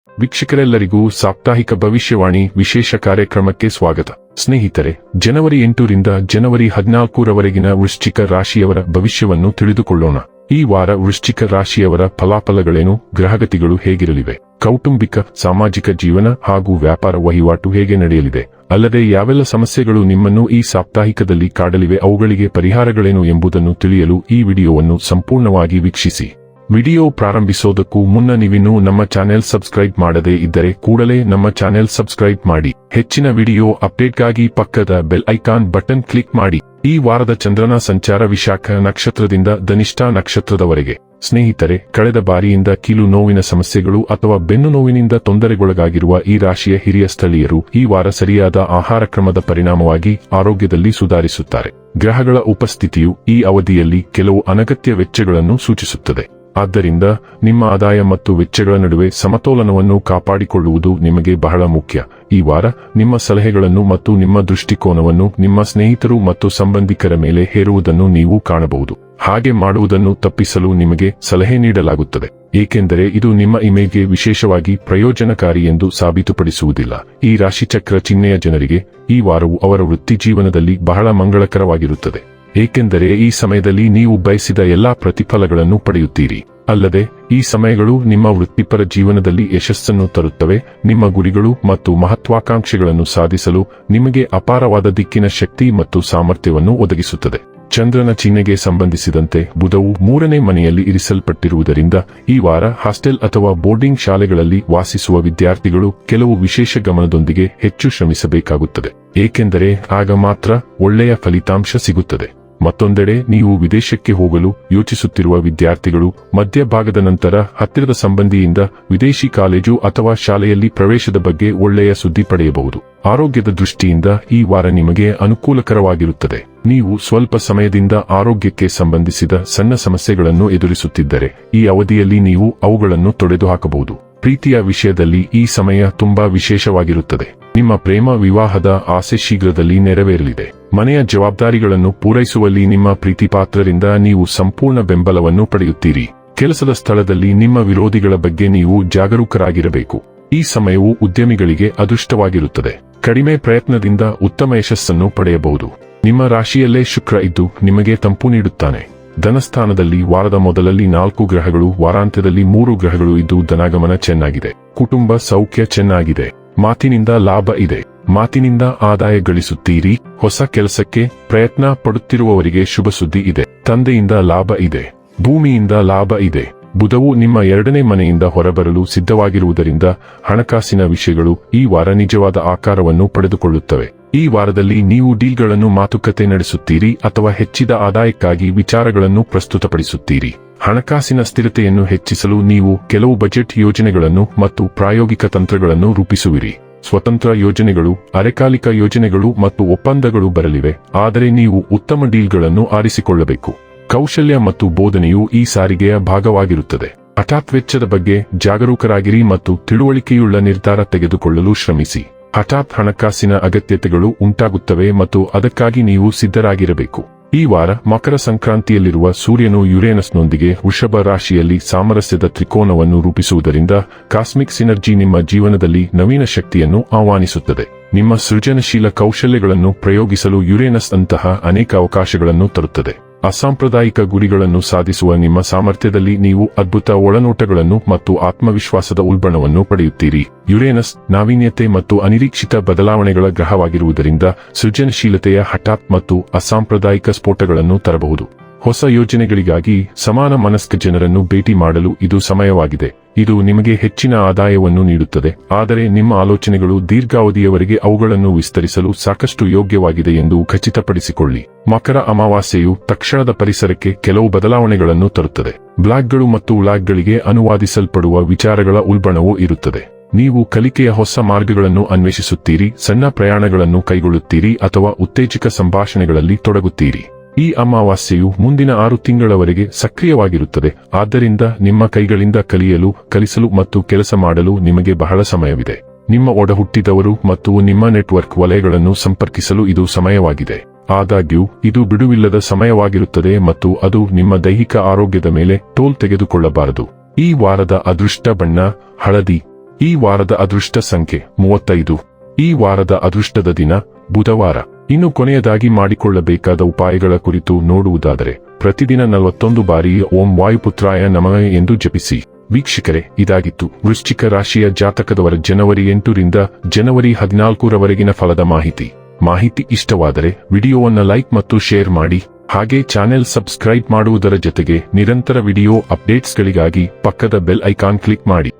ವೀಕ್ಷಕರೆಲ್ಲರಿಗೂ ಸಾಪ್ತಾಹಿಕ ಭವಿಷ್ಯವಾಣಿ ವಿಶೇಷ ಕಾರ್ಯಕ್ರಮಕ್ಕೆ ಸ್ವಾಗತ. ಸ್ನೇಹಿತರೆ, ಜನವರಿ 8 ರಿಂದ ಜನವರಿ 14ರವರೆಗಿನ ವೃಶ್ಚಿಕ ರಾಶಿಯವರ ಭವಿಷ್ಯವನ್ನು ತಿಳಿದುಕೊಳ್ಳೋಣ. ಈ ವಾರ ವೃಶ್ಚಿಕ ರಾಶಿಯವರ ಫಲಾಫಲಗಳೇನು, ಗ್ರಹಗತಿಗಳು ಹೇಗಿರಲಿವೆ, ಕೌಟುಂಬಿಕ ಸಾಮಾಜಿಕ ಜೀವನ ಹಾಗೂ ವ್ಯಾಪಾರ ವಹಿವಾಟು ಹೇಗೆ ನಡೆಯಲಿದೆ, ಅಲ್ಲದೆ ಯಾವೆಲ್ಲ ಸಮಸ್ಯೆಗಳು ನಿಮ್ಮನ್ನು ಈ ಸಾಪ್ತಾಹಿಕದಲ್ಲಿ ಕಾಡಲಿವೆ, ಅವುಗಳಿಗೆ ಪರಿಹಾರಗಳೇನು ಎಂಬುದನ್ನು ತಿಳಿಯಲು ಈ ವಿಡಿಯೋವನ್ನು ಸಂಪೂರ್ಣವಾಗಿ ವೀಕ್ಷಿಸಿ. ವಿಡಿಯೋ ಪ್ರಾರಂಭಿಸೋದಕ್ಕೂ ಮುನ್ನ ನೀವಿನ್ನೂ ನಮ್ಮ ಚಾನೆಲ್ ಸಬ್ಸ್ಕ್ರೈಬ್ ಮಾಡದೇ ಇದ್ದರೆ ಕೂಡಲೇ ನಮ್ಮ ಚಾನೆಲ್ ಸಬ್ಸ್ಕ್ರೈಬ್ ಮಾಡಿ. ಹೆಚ್ಚಿನ ವಿಡಿಯೋ ಅಪ್ಡೇಟ್ಗಾಗಿ ಪಕ್ಕದ ಬೆಲ್ ಐಕಾನ್ ಬಟನ್ ಕ್ಲಿಕ್ ಮಾಡಿ. ಈ ವಾರದ ಚಂದ್ರನ ಸಂಚಾರ ವಿಶಾಖ ನಕ್ಷತ್ರದಿಂದ ಧನಿಷ್ಠಾ ನಕ್ಷತ್ರದವರೆಗೆ. ಸ್ನೇಹಿತರೆ, ಕಳೆದ ಬಾರಿಯಿಂದ ಕೀಲು ನೋವಿನ ಸಮಸ್ಯೆಗಳು ಅಥವಾ ಬೆನ್ನು ನೋವಿನಿಂದ ತೊಂದರೆಗೊಳಗಾಗಿರುವ ಈ ರಾಶಿಯ ಹಿರಿಯ ಸ್ಥಳೀಯರು ಈ ವಾರ ಸರಿಯಾದ ಆಹಾರ ಕ್ರಮದ ಪರಿಣಾಮವಾಗಿ ಆರೋಗ್ಯದಲ್ಲಿ ಸುಧಾರಿಸುತ್ತಾರೆ. ಗ್ರಹಗಳ ಉಪಸ್ಥಿತಿಯು ಈ ಅವಧಿಯಲ್ಲಿ ಕೆಲವು ಅನಗತ್ಯ ವೆಚ್ಚಗಳನ್ನು ಸೂಚಿಸುತ್ತದೆ. ಆದ್ದರಿಂದ ನಿಮ್ಮ ಆದಾಯ ಮತ್ತು ವೆಚ್ಚಗಳ ನಡುವೆ ಸಮತೋಲನವನ್ನು ಕಾಪಾಡಿಕೊಳ್ಳುವುದು ನಿಮಗೆ ಬಹಳ ಮುಖ್ಯ. ಈ ವಾರ ನಿಮ್ಮ ಸಲಹೆಗಳನ್ನು ಮತ್ತು ನಿಮ್ಮ ದೃಷ್ಟಿಕೋನವನ್ನು ನಿಮ್ಮ ಸ್ನೇಹಿತರು ಮತ್ತು ಸಂಬಂಧಿಕರ ಮೇಲೆ ಹೇರುವುದನ್ನು ನೀವು ಕಾಣಬಹುದು. ಹಾಗೆ ಮಾಡುವುದನ್ನು ತಪ್ಪಿಸಲು ನಿಮಗೆ ಸಲಹೆ ನೀಡಲಾಗುತ್ತದೆ, ಏಕೆಂದರೆ ಇದು ನಿಮ್ಮ ಇಮೇಜ್ಗೆ ವಿಶೇಷವಾಗಿ ಪ್ರಯೋಜನಕಾರಿ ಎಂದು ಸಾಬೀತುಪಡಿಸುವುದಿಲ್ಲ. ಈ ರಾಶಿಚಕ್ರ ಚಿಹ್ನೆಯ ಜನರಿಗೆ ಈ ವಾರವು ಅವರ ವೃತ್ತಿ ಜೀವನದಲ್ಲಿ ಬಹಳ ಮಂಗಳಕರವಾಗಿರುತ್ತದೆ, ಏಕೆಂದರೆ ಈ ಸಮಯದಲ್ಲಿ ನೀವು ಬಯಸಿದ ಎಲ್ಲಾ ಪ್ರತಿಫಲಗಳನ್ನು ಪಡೆಯುತ್ತೀರಿ. ಅಲ್ಲದೆ ಈ ಸಮಯಗಳು ನಿಮ್ಮ ವೃತ್ತಿಪರ ಜೀವನದಲ್ಲಿ ಯಶಸ್ಸನ್ನು ತರುತ್ತವೆ. ನಿಮ್ಮ ಗುರಿಗಳು ಮತ್ತು ಮಹತ್ವಾಕಾಂಕ್ಷೆಗಳನ್ನು ಸಾಧಿಸಲು ನಿಮಗೆ ಅಪಾರವಾದ ದಿಕ್ಕಿನ ಶಕ್ತಿ ಮತ್ತು ಸಾಮರ್ಥ್ಯವನ್ನು ಒದಗಿಸುತ್ತದೆ. ಚಂದ್ರನ ಚಿಹ್ನೆಗೆ ಸಂಬಂಧಿಸಿದಂತೆ ಬುಧವು 3ನೇ ಮನೆಯಲ್ಲಿ ಇರಿಸಲ್ಪಟ್ಟಿರುವುದರಿಂದ ಈ ವಾರ ಹಾಸ್ಟೆಲ್ ಅಥವಾ ಬೋರ್ಡಿಂಗ್ ಶಾಲೆಗಳಲ್ಲಿ ವಾಸಿಸುವ ವಿದ್ಯಾರ್ಥಿಗಳು ಕೆಲವು ವಿಶೇಷ ಗಮನದೊಂದಿಗೆ ಹೆಚ್ಚು ಶ್ರಮಿಸಬೇಕಾಗುತ್ತದೆ, ಏಕೆಂದರೆ ಆಗ ಮಾತ್ರ ಒಳ್ಳೆಯ ಫಲಿತಾಂಶ ಸಿಗುತ್ತದೆ. ಮತ್ತೊಂದೆಡೆ ನೀವು ವಿದೇಶಕ್ಕೆ ಹೋಗಲು ಯೋಚಿಸುತ್ತಿರುವ ವಿದ್ಯಾರ್ಥಿಗಳು ಮಧ್ಯಭಾಗದ ನಂತರ ಹತ್ತಿರದ ಸಂಬಂಧಿಯಿಂದ ವಿದೇಶಿ ಕಾಲೇಜು ಅಥವಾ ಶಾಲೆಯಲ್ಲಿ ಪ್ರವೇಶದ ಬಗ್ಗೆ ಒಳ್ಳೆಯ ಸುದ್ದಿ ಪಡೆಯಬಹುದು. ಆರೋಗ್ಯದ ದೃಷ್ಟಿಯಿಂದ ಈ ವಾರ ನಿಮಗೆ ಅನುಕೂಲಕರವಾಗಿರುತ್ತದೆ. ನೀವು ಸ್ವಲ್ಪ ಸಮಯದಿಂದ ಆರೋಗ್ಯಕ್ಕೆ ಸಂಬಂಧಿಸಿದ ಸಣ್ಣ ಸಮಸ್ಯೆಗಳನ್ನು ಎದುರಿಸುತ್ತಿದ್ದರೆ ಈ ಅವಧಿಯಲ್ಲಿ ನೀವು ಅವುಗಳನ್ನು ತೊಡೆದುಹಾಕಬಹುದು. ಪ್ರೀತಿಯ ವಿಷಯದಲ್ಲಿ ಈ ಸಮಯ ತುಂಬಾ ವಿಶೇಷವಾಗಿರುತ್ತದೆ. ನಿಮ್ಮ ಪ್ರೇಮ ವಿವಾಹದ ಆಸೆ ಶೀಘ್ರದಲ್ಲಿ ನೆರವೇರಲಿದೆ. ಮನೆಯ ಜವಾಬ್ದಾರಿಗಳನ್ನು ಪೂರೈಸುವಲ್ಲಿ ನಿಮ್ಮ ಪ್ರೀತಿಪಾತ್ರರಿಂದ ನೀವು ಸಂಪೂರ್ಣ ಬೆಂಬಲವನ್ನು ಪಡೆಯುತ್ತೀರಿ. ಕೆಲಸದ ಸ್ಥಳದಲ್ಲಿ ನಿಮ್ಮ ವಿರೋಧಿಗಳ ಬಗ್ಗೆ ನೀವು ಜಾಗರೂಕರಾಗಿರಬೇಕು. ಈ ಸಮಯವು ಉದ್ಯಮಿಗಳಿಗೆ ಅದೃಷ್ಟವಾಗಿರುತ್ತದೆ. ಕಡಿಮೆ ಪ್ರಯತ್ನದಿಂದ ಉತ್ತಮ ಯಶಸ್ಸನ್ನು ಪಡೆಯಬಹುದು. ನಿಮ್ಮ ರಾಶಿಯಲ್ಲೇ ಶುಕ್ರ ಇದ್ದು ನಿಮಗೆ ತಂಪು ನೀಡುತ್ತಾನೆ. ಧನಸ್ಥಾನದಲ್ಲಿ ವಾರದ ಮೊದಲಲ್ಲಿ 4 ಗ್ರಹಗಳು, ವಾರಾಂತ್ಯದಲ್ಲಿ 3 ಗ್ರಹಗಳು ಇದ್ದು ಧನಾಗಮನ ಚೆನ್ನಾಗಿದೆ. ಕುಟುಂಬ ಸೌಖ್ಯ ಚೆನ್ನಾಗಿದೆ. ಮಾತಿನಿಂದ ಲಾಭ ಇದೆ. ಮಾತಿನಿಂದ ಆದಾಯ ಗಳಿಸುತ್ತೀರಿ. ಹೊಸ ಕೆಲಸಕ್ಕೆ ಪ್ರಯತ್ನ ಪಡುತ್ತಿರುವವರಿಗೆ ಶುಭ ಸುದ್ದಿ ಇದೆ. ತಂದೆಯಿಂದ ಲಾಭ ಇದೆ. ಭೂಮಿಯಿಂದ ಲಾಭ ಇದೆ. ಬುಧವು ನಿಮ್ಮ 2ನೇ ಮನೆಯಿಂದ ಹೊರಬರಲು ಸಿದ್ಧವಾಗಿರುವುದರಿಂದ ಹಣಕಾಸಿನ ವಿಷಯಗಳು ಈ ವಾರ ನಿಜವಾದ ಆಕಾರವನ್ನು ಪಡೆದುಕೊಳ್ಳುತ್ತವೆ. ಈ ವಾರದಲ್ಲಿ ನೀವು ಡೀಲ್ಗಳನ್ನು ಮಾತುಕತೆ ನಡೆಸುತ್ತೀರಿ ಅಥವಾ ಹೆಚ್ಚಿದ ಆದಾಯಕ್ಕಾಗಿ ವಿಚಾರಗಳನ್ನು ಪ್ರಸ್ತುತಪಡಿಸುತ್ತೀರಿ. ಹಣಕಾಸಿನ ಸ್ಥಿರತೆಯನ್ನು ಹೆಚ್ಚಿಸಲು ನೀವು ಕೆಲವು ಬಜೆಟ್ ಯೋಜನೆಗಳನ್ನು ಮತ್ತು ಪ್ರಾಯೋಗಿಕ ತಂತ್ರಗಳನ್ನು ರೂಪಿಸುವಿರಿ. ಸ್ವತಂತ್ರ ಯೋಜನೆಗಳು, ಅರೆಕಾಲಿಕ ಯೋಜನೆಗಳು ಮತ್ತು ಒಪ್ಪಂದಗಳು ಬರಲಿವೆ, ಆದರೆ ನೀವು ಉತ್ತಮ ಡೀಲ್ಗಳನ್ನು ಆರಿಸಿಕೊಳ್ಳಬೇಕು. ಕೌಶಲ್ಯ ಮತ್ತು ಬೋಧನೆಯು ಈ ಸಾರಿಗೆಯ ಭಾಗವಾಗಿರುತ್ತದೆ. ಹಠಾತ್ ವೆಚ್ಚದ ಬಗ್ಗೆ ಜಾಗರೂಕರಾಗಿರಿ ಮತ್ತು ತಿಳುವಳಿಕೆಯುಳ್ಳ ನಿರ್ಧಾರ ತೆಗೆದುಕೊಳ್ಳಲು ಶ್ರಮಿಸಿ. ಹಠಾತ್ ಹಣಕಾಸಿನ ಅಗತ್ಯತೆಗಳು ಉಂಟಾಗುತ್ತವೆ ಮತ್ತು ಅದಕ್ಕಾಗಿ ನೀವು ಸಿದ್ಧರಾಗಿರಬೇಕು. ಈ ವಾರ ಮಕರ ಸಂಕ್ರಾಂತಿಯಲ್ಲಿರುವ ಸೂರ್ಯನು ಯುರೇನಸ್ನೊಂದಿಗೆ ವೃಷಭ ರಾಶಿಯಲ್ಲಿ ಸಾಮರಸ್ಯದ ತ್ರಿಕೋನವನ್ನು ರೂಪಿಸುವುದರಿಂದ ಕಾಸ್ಮಿಕ್ ಸಿನರ್ಜಿ ನಿಮ್ಮ ಜೀವನದಲ್ಲಿ ನವೀನ ಶಕ್ತಿಯನ್ನು ಆಹ್ವಾನಿಸುತ್ತದೆ. ನಿಮ್ಮ ಸೃಜನಶೀಲ ಕೌಶಲ್ಯಗಳನ್ನು ಪ್ರಯೋಗಿಸಲು ಯುರೇನಸ್ ಅಂತಹ ಅನೇಕ ಅವಕಾಶಗಳನ್ನು ತರುತ್ತದೆ. ಅಸಾಂಪ್ರದಾಯಿಕ ಗುರಿಗಳನ್ನು ಸಾಧಿಸುವ ನಿಮ್ಮ ಸಾಮರ್ಥ್ಯದಲ್ಲಿ ನೀವು ಅದ್ಭುತ ಒಳನೋಟಗಳನ್ನು ಮತ್ತು ಆತ್ಮವಿಶ್ವಾಸದ ಉಲ್ಬಣವನ್ನು ಪಡೆಯುತ್ತೀರಿ. ಯುರೇನಸ್ ನಾವೀನ್ಯತೆ ಮತ್ತು ಅನಿರೀಕ್ಷಿತ ಬದಲಾವಣೆಗಳ ಗ್ರಹವಾಗಿರುವುದರಿಂದ ಸೃಜನಶೀಲತೆಯ ಹಠಾತ್ ಮತ್ತು ಅಸಾಂಪ್ರದಾಯಿಕ ಸ್ಫೋಟಗಳನ್ನು ತರಬಹುದು. ಹೊಸ ಯೋಜನೆಗಳಿಗಾಗಿ ಸಮಾನ ಮನಸ್ಕ ಜನರನ್ನು ಭೇಟಿ ಮಾಡಲು ಇದು ಸಮಯವಾಗಿದೆ. ಇದು ನಿಮಗೆ ಹೆಚ್ಚಿನ ಆದಾಯವನ್ನು ನೀಡುತ್ತದೆ, ಆದರೆ ನಿಮ್ಮ ಆಲೋಚನೆಗಳು ದೀರ್ಘಾವಧಿಯವರೆಗೆ ಅವುಗಳನ್ನು ವಿಸ್ತರಿಸಲು ಸಾಕಷ್ಟು ಯೋಗ್ಯವಾಗಿದೆ ಎಂದು ಖಚಿತಪಡಿಸಿಕೊಳ್ಳಿ. ಮಕರ ಅಮಾವಾಸ್ಯೆಯು ತಕ್ಷಣದ ಪರಿಸರಕ್ಕೆ ಕೆಲವು ಬದಲಾವಣೆಗಳನ್ನು ತರುತ್ತದೆ. ಬ್ಲಾಗ್ಗಳು ಮತ್ತು ವ್ಲಾಗ್ಗಳಿಗೆ ಅನುವಾದಿಸಲ್ಪಡುವ ವಿಚಾರಗಳ ಉಲ್ಬಣವೂ ಇರುತ್ತದೆ. ನೀವು ಕಲಿಕೆಯ ಹೊಸ ಮಾರ್ಗಗಳನ್ನು ಅನ್ವೇಷಿಸುತ್ತೀರಿ, ಸಣ್ಣ ಪ್ರಯಾಣಗಳನ್ನು ಕೈಗೊಳ್ಳುತ್ತೀರಿ ಅಥವಾ ಉತ್ತೇಜಕ ಸಂಭಾಷಣೆಗಳಲ್ಲಿ ತೊಡಗುತ್ತೀರಿ. ಈ ಅಮಾವಾಸ್ಯೆಯು ಮುಂದಿನ 6 ತಿಂಗಳವರೆಗೆ ಸಕ್ರಿಯವಾಗಿರುತ್ತದೆ, ಆದ್ದರಿಂದ ನಿಮ್ಮ ಕೈಗಳಿಂದ ಕಲಿಸಲು ಮತ್ತು ಕೆಲಸ ಮಾಡಲು ನಿಮಗೆ ಬಹಳ ಸಮಯವಿದೆ. ನಿಮ್ಮ ಒಡಹುಟ್ಟಿದವರು ಮತ್ತು ನಿಮ್ಮ ನೆಟ್ವರ್ಕ್ ವಲಯಗಳನ್ನು ಸಂಪರ್ಕಿಸಲು ಇದು ಸಮಯವಾಗಿದೆ. ಆದಾಗ್ಯೂ ಇದು ಬಿಡುವಿಲ್ಲದ ಸಮಯವಾಗಿರುತ್ತದೆ ಮತ್ತು ಅದು ನಿಮ್ಮ ದೈಹಿಕ ಆರೋಗ್ಯದ ಮೇಲೆ ಟೋಲ್ ತೆಗೆದುಕೊಳ್ಳಬಾರದು. ಈ ವಾರದ ಅದೃಷ್ಟ ಬಣ್ಣ ಹಳದಿ. ಈ ವಾರದ ಅದೃಷ್ಟ ಸಂಖ್ಯೆ 35. ಈ ವಾರದ ಅದೃಷ್ಟದ ದಿನ ಬುಧವಾರ. ಇನ್ನು ಕೊನೆಯದಾಗಿ ಮಾಡಿಕೊಳ್ಳಬೇಕಾದ ಉಪಾಯಗಳ ಕುರಿತು ನೋಡುವುದಾದರೆ ಪ್ರತಿದಿನ 41 ಬಾರಿ ಓಂ ವಾಯುಪುತ್ರಾಯ ನಮಃ ಎಂದು ಜಪಿಸಿ. ವೀಕ್ಷಕರೇ, ಇದಾಗಿತ್ತು ವೃಶ್ಚಿಕ ರಾಶಿಯ ಜಾತಕದವರ ಜನವರಿ 8 ರಿಂದ ಜನವರಿ 14 ರವರೆಗಿನ ಫಲದ ಮಾಹಿತಿ ಇಷ್ಟವಾದರೆ ವಿಡಿಯೋವನ್ನು ಲೈಕ್ ಮತ್ತು ಶೇರ್ ಮಾಡಿ. ಹಾಗೆ ಚಾನೆಲ್ ಸಬ್ಸ್ಕ್ರೈಬ್ ಮಾಡುವುದರ ಜೊತೆಗೆ ನಿರಂತರ ವಿಡಿಯೋ ಅಪ್ಡೇಟ್ಸ್ಗಳಿಗಾಗಿ ಪಕ್ಕದ ಬೆಲ್ ಐಕಾನ್ ಕ್ಲಿಕ್ ಮಾಡಿ.